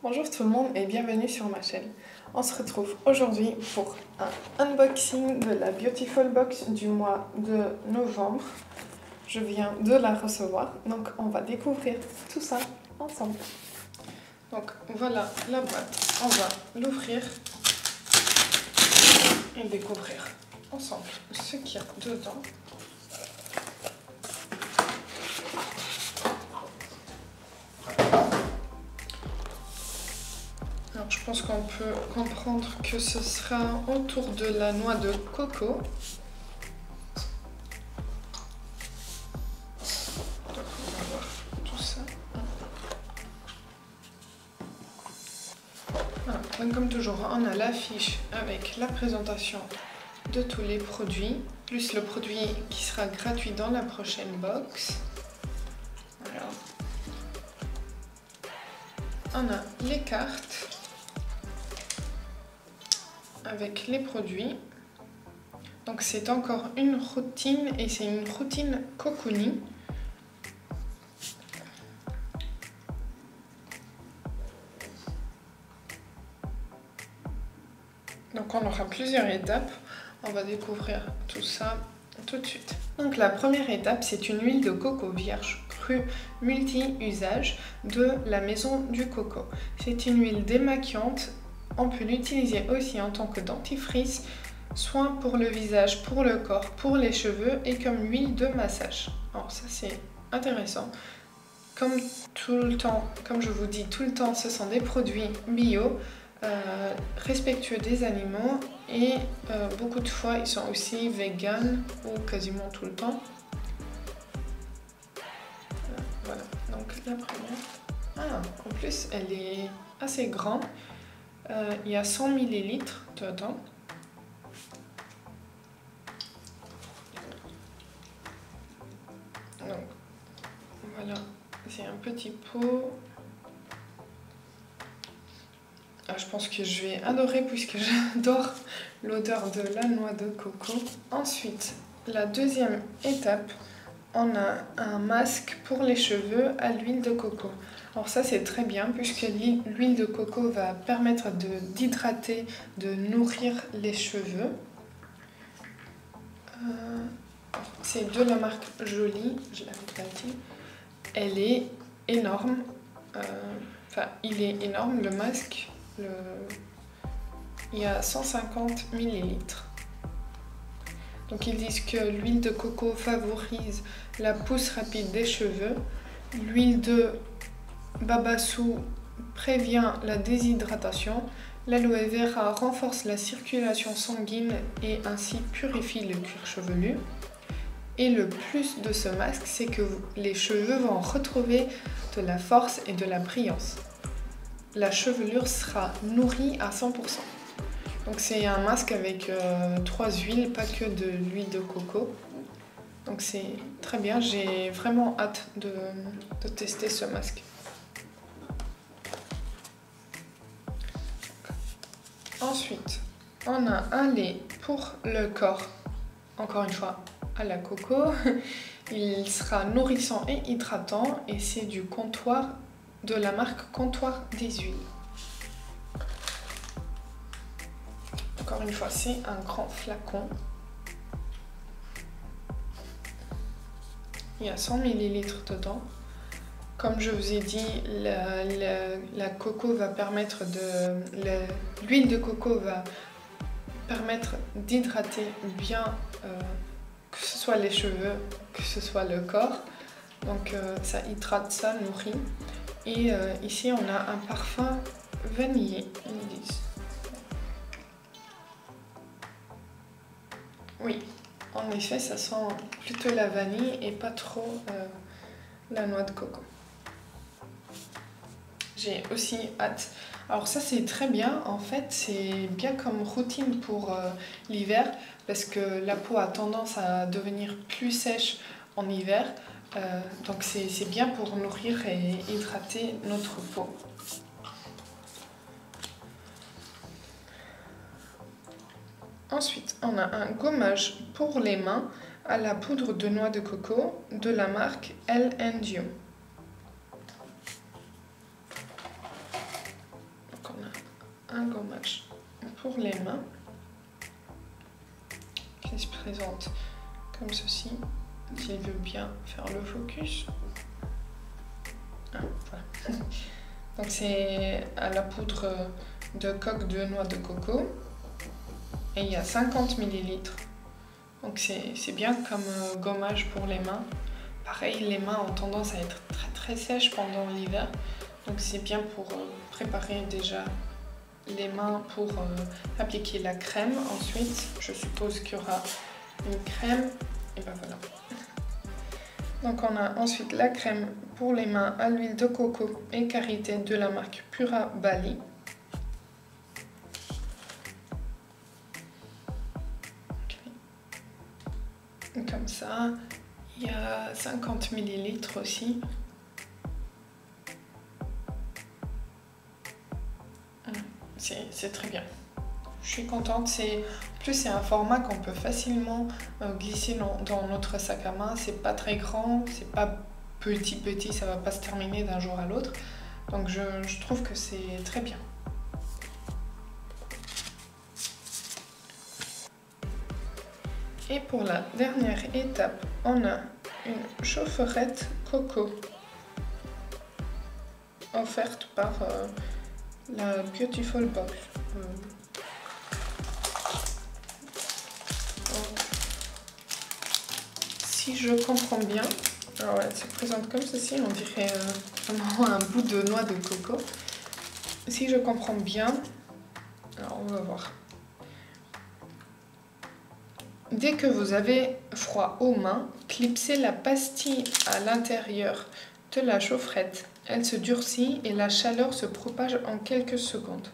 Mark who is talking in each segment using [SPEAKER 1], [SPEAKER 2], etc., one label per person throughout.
[SPEAKER 1] Bonjour tout le monde et bienvenue sur ma chaîne. On se retrouve aujourd'hui pour un unboxing de la Beautiful Box du mois de novembre. Je viens de la recevoir, donc on va découvrir tout ça ensemble. Donc voilà la boîte, on va l'ouvrir et découvrir ensemble ce qu'il y a dedans. Alors, je pense qu'on peut comprendre que ce sera autour de la noix de coco. Donc, on va voir tout ça. Voilà. Donc, comme toujours, on a l'affiche avec la présentation de tous les produits, plus le produit qui sera gratuit dans la prochaine box. Voilà. On a les cartes avec les produits. Donc c'est encore une routine et c'est une routine cocooning. Donc on aura plusieurs étapes. On va découvrir tout ça tout de suite. Donc la première étape, c'est une huile de coco vierge crue multi-usage de la Maison du Coco. C'est une huile démaquillante. On peut l'utiliser aussi en tant que dentifrice, soin pour le visage, pour le corps, pour les cheveux et comme huile de massage. Alors ça c'est intéressant. Comme tout le temps, comme je vous dis tout le temps, ce sont des produits bio, respectueux des animaux et beaucoup de fois ils sont aussi vegan ou quasiment tout le temps. Voilà, donc la première. Ah, en plus elle est assez grande. Il y a 100 ml dedans. Donc, voilà, c'est un petit pot. Je pense que je vais adorer puisque j'adore l'odeur de la noix de coco. Ensuite, la deuxième étape, on a un masque pour les cheveux à l'huile de coco. Alors ça c'est très bien puisque l'huile de coco va permettre d'hydrater, de nourrir les cheveux. C'est de la marque Jolie, je l'avais pas dit. Elle est énorme. Il est énorme le masque. Il y a 150 ml. Donc ils disent que l'huile de coco favorise la pousse rapide des cheveux. L'huile de babassu prévient la déshydratation. L'aloe vera renforce la circulation sanguine et ainsi purifie le cuir chevelu. Et le plus de ce masque, c'est que les cheveux vont retrouver de la force et de la brillance. La chevelure sera nourrie à 100%. Donc c'est un masque avec 3 huiles, pas que de l'huile de coco. Donc c'est très bien, j'ai vraiment hâte de tester ce masque. Ensuite, on a un lait pour le corps, encore une fois à la coco. Il sera nourrissant et hydratant et c'est du comptoir de la marque Comptoir des Huiles. Encore une fois, c'est un grand flacon. Il y a 100 ml dedans. Comme je vous ai dit, la coco va permettre l'huile de coco va permettre d'hydrater bien, que ce soit les cheveux, que ce soit le corps. Donc ça hydrate, ça nourrit. Et ici on a un parfum vanillé, ils disent. Oui, en effet, ça sent plutôt la vanille et pas trop la noix de coco. J'ai aussi hâte. Alors ça c'est très bien, en fait c'est bien comme routine pour l'hiver parce que la peau a tendance à devenir plus sèche en hiver. Donc c'est bien pour nourrir et hydrater notre peau. Ensuite, on a un gommage pour les mains à la poudre de noix de coco de la marque L&U. un gommage pour les mains qui se présente comme ceci, s'il veut bien faire le focus. Ah, voilà. Donc c'est à la poudre de coque de noix de coco et il y a 50 ml. Donc c'est bien comme gommage pour les mains. Pareil, les mains ont tendance à être très sèches pendant l'hiver. Donc c'est bien pour préparer déjà les mains pour appliquer la crème. Ensuite, je suppose qu'il y aura une crème. Et ben voilà. Donc on a ensuite la crème pour les mains à l'huile de coco et karité de la marque Pura Bali. Okay. Comme ça, il y a 50 ml aussi. C'est très bien. Je suis contente. En plus, c'est un format qu'on peut facilement glisser dans notre sac à main. C'est pas très grand, c'est pas petit, ça va pas se terminer d'un jour à l'autre. Donc je trouve que c'est très bien. Et pour la dernière étape, on a une chaufferette coco offerte par la Beautiful Box. Si je comprends bien, alors elle se présente comme ceci, on dirait vraiment un bout de noix de coco. Si je comprends bien, alors on va voir. Dès que vous avez froid aux mains, clipsez la pastille à l'intérieur de la chaufferette. Elle se durcit et la chaleur se propage en quelques secondes.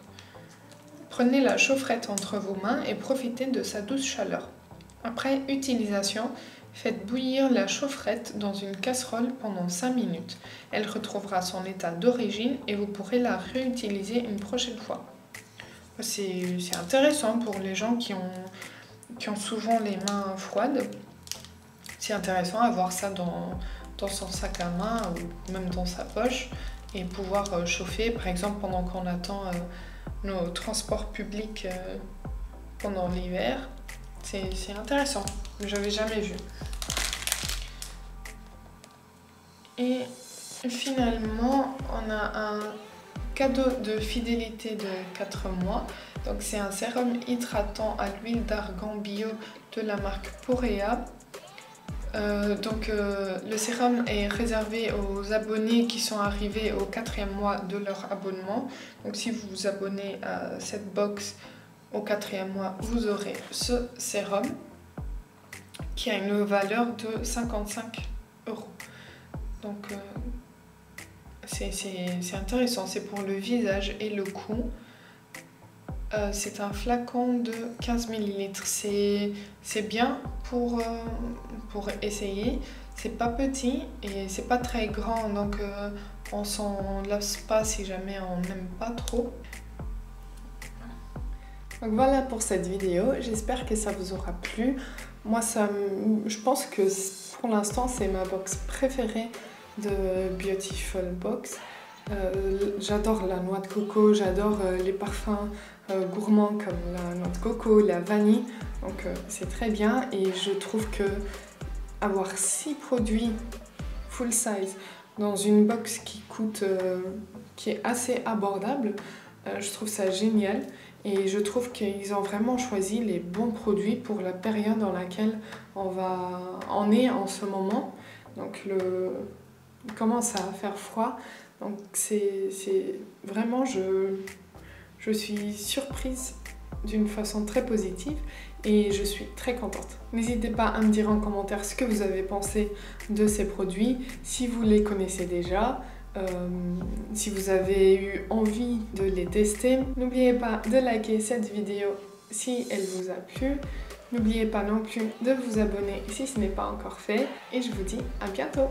[SPEAKER 1] Prenez la chaufferette entre vos mains et profitez de sa douce chaleur. Après utilisation, faites bouillir la chaufferette dans une casserole pendant 5 minutes. Elle retrouvera son état d'origine et vous pourrez la réutiliser une prochaine fois. C'est intéressant pour les gens qui ont souvent les mains froides. C'est intéressant à avoir ça dans son sac à main ou même dans sa poche et pouvoir chauffer, par exemple pendant qu'on attend nos transports publics pendant l'hiver. C'est intéressant, j'avais jamais vu. Et finalement, on a un cadeau de fidélité de 4 mois. Donc c'est un sérum hydratant à l'huile d'argan bio de la marque Porea. Le sérum est réservé aux abonnés qui sont arrivés au 4e mois de leur abonnement. Donc si vous vous abonnez à cette box au 4e mois, vous aurez ce sérum qui a une valeur de 55 €. Donc c'est intéressant, c'est pour le visage et le cou. C'est un flacon de 15 ml. C'est bien pour essayer. C'est pas petit et c'est pas très grand, donc on s'en lasse pas si jamais on n'aime pas trop. Donc voilà pour cette vidéo, j'espère que ça vous aura plu. Moi, je pense que pour l'instant, c'est ma box préférée de Beautiful Box. J'adore la noix de coco, j'adore les parfums gourmands comme la noix de coco, la vanille, donc c'est très bien. Et je trouve que avoir 6 produits full size dans une box qui est assez abordable, je trouve ça génial. Et je trouve qu'ils ont vraiment choisi les bons produits pour la période dans laquelle on est en ce moment. Donc il commence à faire froid. Donc c'est vraiment, je suis surprise d'une façon très positive et je suis très contente. N'hésitez pas à me dire en commentaire ce que vous avez pensé de ces produits, si vous les connaissez déjà, si vous avez eu envie de les tester. N'oubliez pas de liker cette vidéo si elle vous a plu. N'oubliez pas non plus de vous abonner si ce n'est pas encore fait et je vous dis à bientôt.